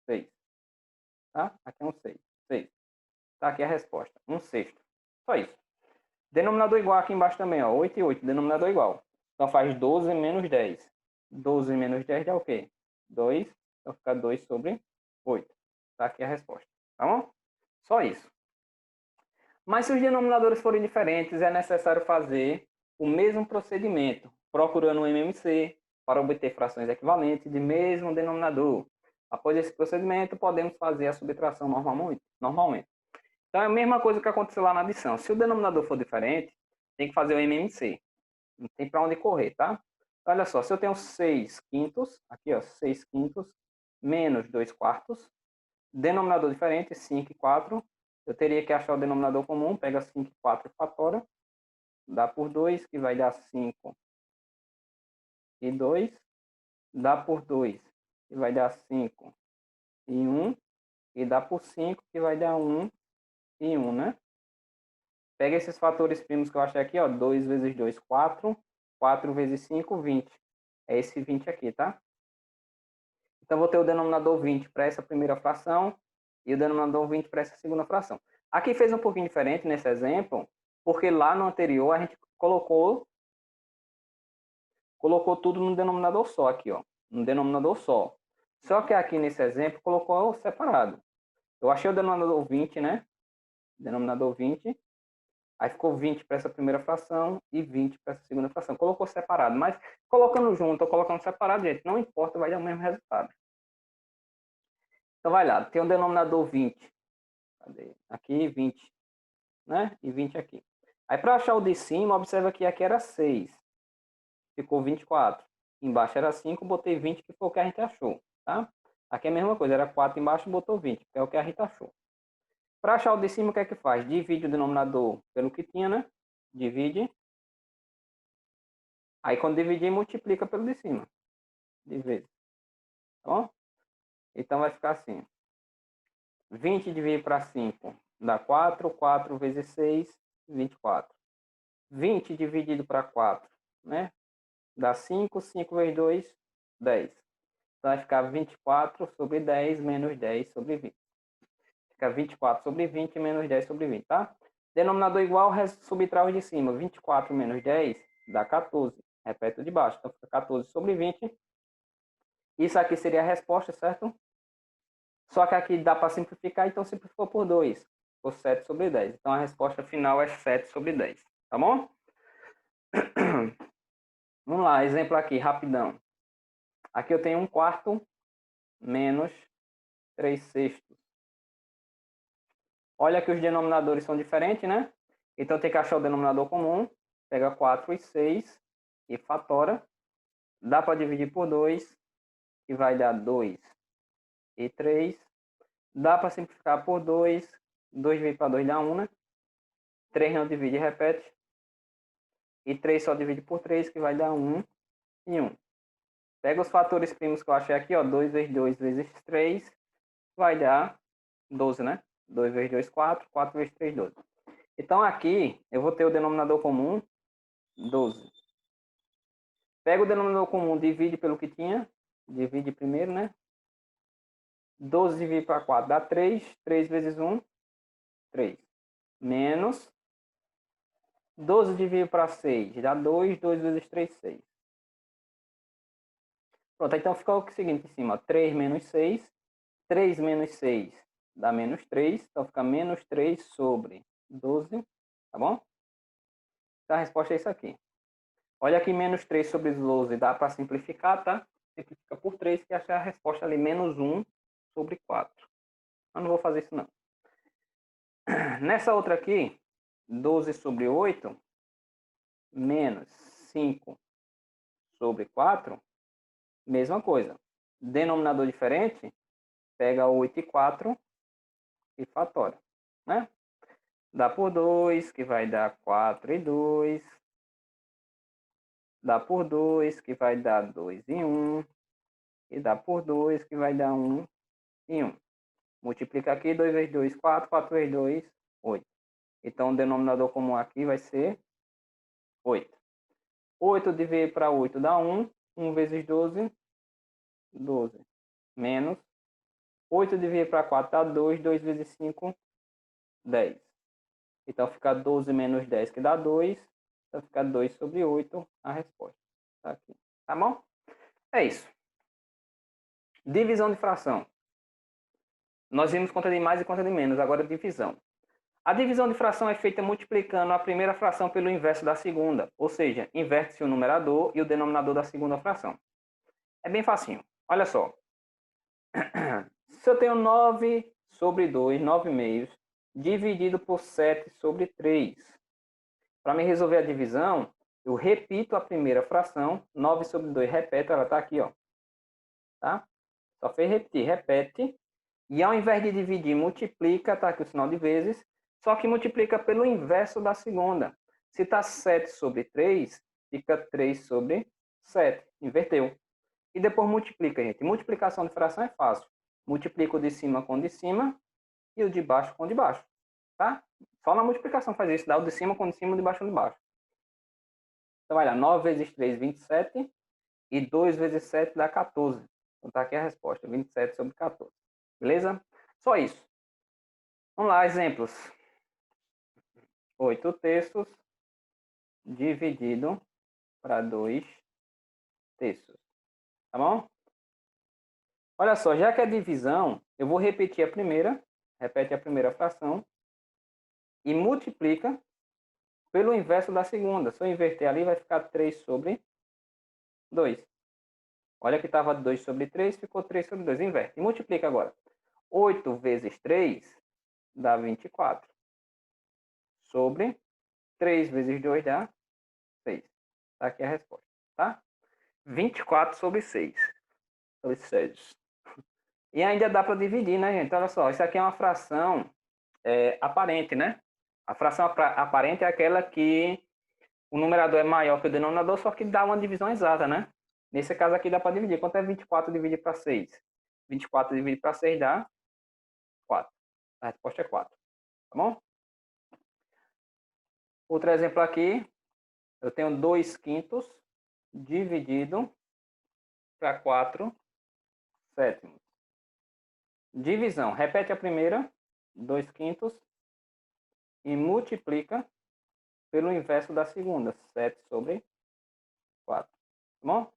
A: 6. Tá? Aqui é um 6. 6. Tá aqui a resposta. 1 sexto. Só isso. Denominador igual aqui embaixo também, ó. 8 e 8. Denominador igual. Então faz 12 menos 10. 12 menos 10 dá o quê? 2. Então fica 2 sobre 8. Tá aqui a resposta. Tá bom? Só isso. Mas se os denominadores forem diferentes, é necessário fazer o mesmo procedimento, procurando o MMC para obter frações equivalentes de mesmo denominador. Após esse procedimento, podemos fazer a subtração normalmente. Então, é a mesma coisa que aconteceu lá na adição. Se o denominador for diferente, tem que fazer o MMC. Não tem para onde correr, tá? Então, olha só, se eu tenho 6 quintos, aqui ó, 6 quintos, menos 2 quartos, denominador diferente, 5 e 4, eu teria que achar o denominador comum, pega 5 e 4 e fatora, dá por 2, que vai dar 5 e 2, dá por 2, que vai dar 5 e 1, e dá por 5, que vai dar 1 e 1, né? Pega esses fatores primos que eu achei aqui, ó, 2 vezes 2, 4, 4 vezes 5, 20. É esse 20 aqui, tá? Então, vou ter o denominador 20 para essa primeira fração e o denominador 20 para essa segunda fração. Aqui fez um pouquinho diferente nesse exemplo, porque lá no anterior a gente colocou tudo no denominador só aqui, ó, no denominador só. Só que aqui nesse exemplo colocou separado. Eu achei o denominador 20, né? Denominador 20. Aí ficou 20 para essa primeira fração e 20 para essa segunda fração. Colocou separado, mas colocando junto ou colocando separado, gente, não importa, vai dar o mesmo resultado. Então vai lá, tem o denominador 20. Cadê? Aqui 20, né? E 20 aqui. Aí para achar o de cima, observa que aqui era 6. Ficou 24. Embaixo era 5, botei 20, que foi o que a gente achou, tá? Aqui é a mesma coisa, era 4 embaixo, botou 20, que é o que a gente achou. Para achar o de cima, o que é que faz? Divide o denominador pelo que tinha, né? Divide. Aí quando dividir, multiplica pelo de cima. De vezes. Tá bom? Então vai ficar assim. 20 dividido para 5 dá 4. 4 vezes 6, 24. 20 dividido para 4, né? Dá 5. 5 vezes 2, 10. Então vai ficar 24 sobre 10 menos 10 sobre 20. Fica 24 sobre 20 menos 10 sobre 20, tá? Denominador igual, subtrai os de cima. 24 menos 10 dá 14. Repete o de baixo. Então fica 14 sobre 20. Isso aqui seria a resposta, certo? Só que aqui dá para simplificar, então simplificou por 2. Ficou 7 sobre 10. Então a resposta final é 7 sobre 10. Tá bom? Vamos lá, exemplo aqui, rapidão. Aqui eu tenho 1/4 menos 3/6. Olha que os denominadores são diferentes, né? Então tem que achar o denominador comum. Pega 4 e 6 e fatora. Dá para dividir por 2, que vai dar 2 e 3. Dá para simplificar por 2. 2 dividido para 2 dá 1, né? 3 não divide e repete. E 3 só divide por 3, que vai dar 1 e 1. Pega os fatores primos que eu achei aqui, ó. 2 vezes 2 vezes 3 vai dar 12, né? 2 vezes 2, 4. 4 vezes 3, 12. Então aqui eu vou ter o denominador comum, 12. Pega o denominador comum, divide pelo que tinha. Divide primeiro, né? 12 dividido para 4 dá 3. 3 vezes 1, 3. Menos 12 dividido para 6 dá 2. 2 vezes 3, 6. Pronto, então ficou o seguinte em cima. 3 menos 6. 3 menos 6 dá menos 3. Então fica menos 3 sobre 12. Tá bom? Então a resposta é isso aqui. Olha aqui, menos 3 sobre 12 dá para simplificar, tá? Simplifica por 3, que achar a resposta ali, menos 1 sobre 4. Eu não vou fazer isso, não. Nessa outra aqui, 12 sobre 8, menos 5 sobre 4, mesma coisa. Denominador diferente, pega 8 e 4 e fatora, né? Dá por 2, que vai dar 4 e 2. Dá por 2, que vai dar 2 e 1. E dá por 2, que vai dar 1 e 1. Multiplica aqui, 2 vezes 2, 4. 4 vezes 2, 8. Então, o denominador comum aqui vai ser 8. 8 dividido para 8 dá 1. 1 vezes 12, 12. Menos 8 dividido para 4 dá 2. 2 vezes 5, 10. Então, fica 12 menos 10, que dá 2. Então, fica 2 sobre 8 a resposta. Tá aqui. Tá bom? É isso. Divisão de fração. Nós vimos conta de mais e conta de menos. Agora, divisão. A divisão de fração é feita multiplicando a primeira fração pelo inverso da segunda. Ou seja, inverte-se o numerador e o denominador da segunda fração. É bem facinho. Olha só. Se eu tenho 9 sobre 2, 9 meios, dividido por 7 sobre 3. Para me resolver a divisão, eu repito a primeira fração. 9 sobre 2, repete, ela está aqui, ó. Tá? Só fez repetir, repete. E ao invés de dividir, multiplica, tá aqui o sinal de vezes, só que multiplica pelo inverso da segunda. Se está 7 sobre 3, fica 3 sobre 7. Inverteu. E depois multiplica, gente. Multiplicação de fração é fácil. Multiplica o de cima com o de cima e o de baixo com o de baixo. Tá? Só na multiplicação faz isso. Dá o de cima com o de cima e o de baixo com o de baixo. Então vai lá. 9 vezes 3, 27. E 2 vezes 7 dá 14. Então tá aqui a resposta. 27 sobre 14. Beleza? Só isso. Vamos lá, exemplos. 8 terços dividido para 2 terços. Tá bom? Olha só, já que é divisão, eu vou repetir a primeira. Repete a primeira fração. E multiplica pelo inverso da segunda. Se eu inverter ali, vai ficar 3 sobre 2. Olha que estava 2 sobre 3, ficou 3 sobre 2. Inverte. E multiplica agora. 8 vezes 3 dá 24. Sobre 3 vezes 2 dá 6. Tá aqui a resposta, tá? 24 sobre 6. Sobre 6. E ainda dá para dividir, né, gente? Olha só, isso aqui é uma fração aparente, né? A fração aparente é aquela que o numerador é maior que o denominador, só que dá uma divisão exata, né? Nesse caso aqui dá para dividir. Quanto é 24 dividido para 6? 24 dividido para 6 dá 4. A resposta é 4. Tá bom? Outro exemplo aqui, eu tenho 2 quintos dividido para 4 sétimos. Divisão. Repete a primeira, 2 quintos, e multiplica pelo inverso da segunda, 7 sobre 4. Tá bom?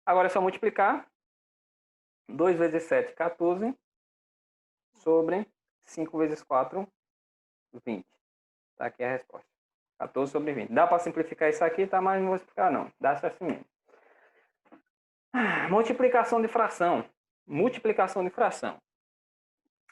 A: Agora é só multiplicar. 2 vezes 7, 14, sobre 5 vezes 4, 20. Tá aqui a resposta. 14 sobre 20. Dá para simplificar isso aqui, tá? Mas não vou explicar não. Dá assim mesmo. Multiplicação de fração. Multiplicação de fração.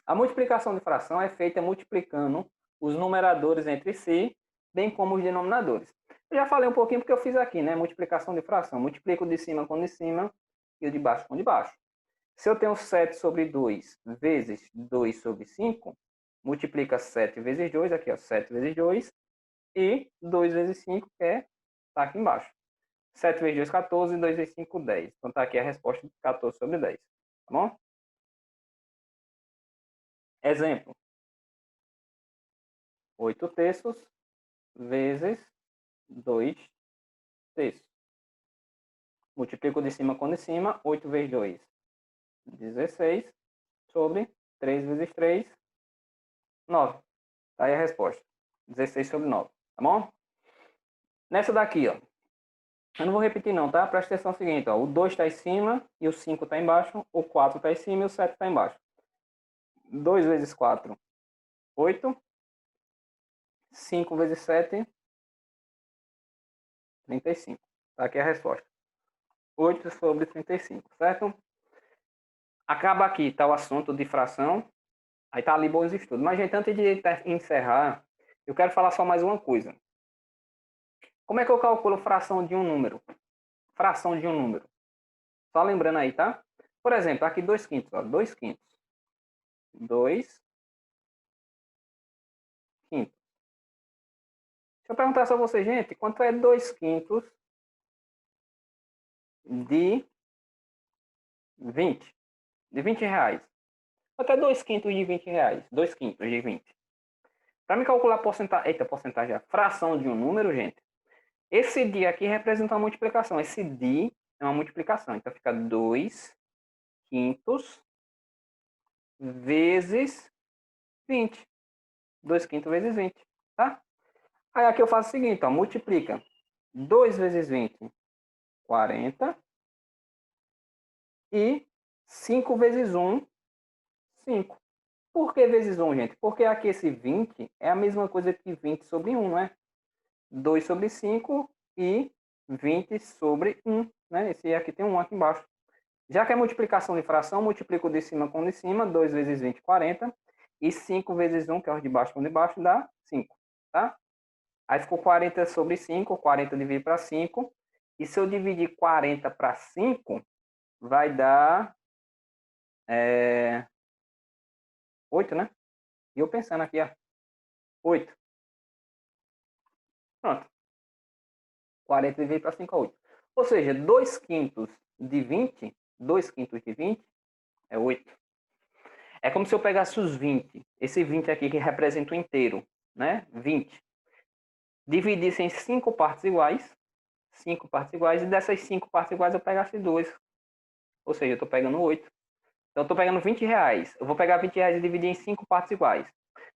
A: A multiplicação de fração é feita multiplicando os numeradores entre si, bem como os denominadores. Eu já falei um pouquinho porque eu fiz aqui, né? Multiplicação de fração. Multiplico de cima com de cima e o de baixo com de baixo. Se eu tenho 7 sobre 2 vezes 2 sobre 5, multiplica 7 vezes 2, aqui ó, 7 vezes 2, e 2 vezes 5, que está aqui embaixo. 7 vezes 2, 14, 2 vezes 5, 10. Então está aqui a resposta de 14 sobre 10. Tá bom? Exemplo. 8 terços vezes 2 terços. Multiplico de cima com de cima. 8 vezes 2, 16, sobre 3 vezes 3, 9. Tá aí a resposta. 16 sobre 9. Tá bom? Nessa daqui, ó. Eu não vou repetir não, tá? Presta atenção no seguinte, ó. O 2 está em cima e o 5 está embaixo. O 4 está em cima e o 7 está embaixo. 2 vezes 4, 8. 5 vezes 7, 35. Tá aqui a resposta. 8 sobre 35, certo? Acaba aqui, tá o assunto de fração. Aí tá ali bons estudos. Mas, gente, antes de encerrar, eu quero falar só mais uma coisa. Como é que eu calculo fração de um número? Fração de um número. Só lembrando aí, tá? Por exemplo, aqui 2 quintos, ó. 2 quintos. 2 quintos. Deixa eu perguntar só a você, gente, quanto é 2 quintos de 20? De 20 reais. Quanto é 2 quintos de 20 reais? 2 quintos de 20. Para me calcular a porcentagem, eita, porcentagem, a fração de um número, gente, esse dia aqui representa uma multiplicação. Esse dia é uma multiplicação. Então fica 2 quintos vezes 20. 2 quintos vezes 20, tá? Aí aqui eu faço o seguinte, ó, multiplica 2 vezes 20, 40. E 5 vezes 1, 5. Por que vezes 1, gente? Porque aqui esse 20 é a mesma coisa que 20 sobre 1, né? 2 sobre 5 e 20 sobre 1, né? Esse aqui tem 1 aqui embaixo. Já que é multiplicação de fração, multiplico de cima com de cima, 2 vezes 20, 40. E 5 vezes 1, que é o de baixo com de baixo, dá 5, tá? Aí ficou 40 sobre 5, 40 dividido para 5. E se eu dividir 40 para 5, vai dar 8, né? E eu pensando aqui, ó. 8. Pronto. 40 dividido para 5 é 8. Ou seja, 2 quintos de 20, 2 quintos de 20 é 8. É como se eu pegasse os 20, esse 20 aqui que representa o inteiro, né? 20. Dividisse em 5 partes iguais, 5 partes iguais, e dessas 5 partes iguais eu pegasse 2. Ou seja, eu estou pegando 8. Então, eu estou pegando 20 reais. Eu vou pegar 20 reais e dividir em 5 partes iguais.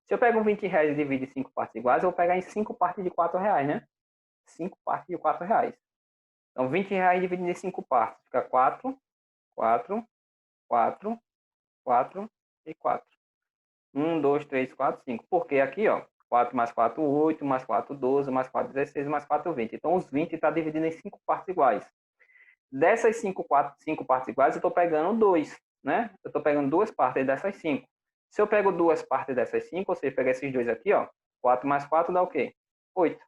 A: Se eu pego 20 reais e dividir em 5 partes iguais, eu vou pegar em 5 partes de 4 reais, né? 5 partes de 4 reais. Então, 20 reais dividido em 5 partes. Fica 4, 4, 4, 4 e 4. 1, 2, 3, 4, 5. Porque aqui, ó, 4 mais 4, 8, mais 4, 12, mais 4, 16, mais 4, 20. Então, os 20 está dividido em 5 partes iguais. Dessas 5 partes iguais, eu estou pegando 2, né? Eu estou pegando 2 partes dessas 5. Se eu pego 2 partes dessas 5, ou seja, pegar esses dois aqui, ó, 4 mais 4 dá o quê? 8.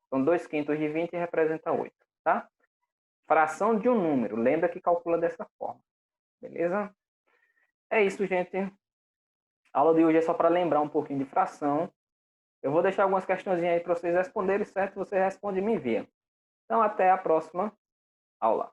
A: Então, 2 quintos de 20 representa 8, tá? fração de um número. Lembra que calcula dessa forma. Beleza? É isso, gente. A aula de hoje é só para lembrar um pouquinho de fração. Eu vou deixar algumas questõezinhas aí para vocês responderem, certo? Você responde e me envia. Então, até a próxima aula.